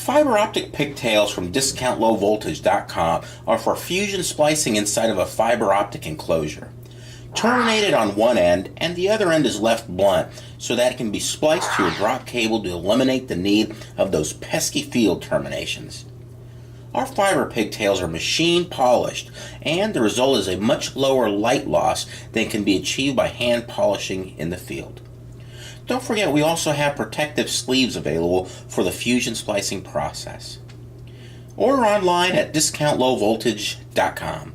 Fiber optic pigtails from DiscountLowVoltage.com are for fusion splicing inside of a fiber optic enclosure. Terminated on one end, and the other end is left blunt so that it can be spliced to your drop cable to eliminate the need of those pesky field terminations. Our fiber pigtails are machine polished, and the result is a much lower light loss than can be achieved by hand polishing in the field. Don't forget, we also have protective sleeves available for the fusion splicing process. Order online at DiscountLowVoltage.com.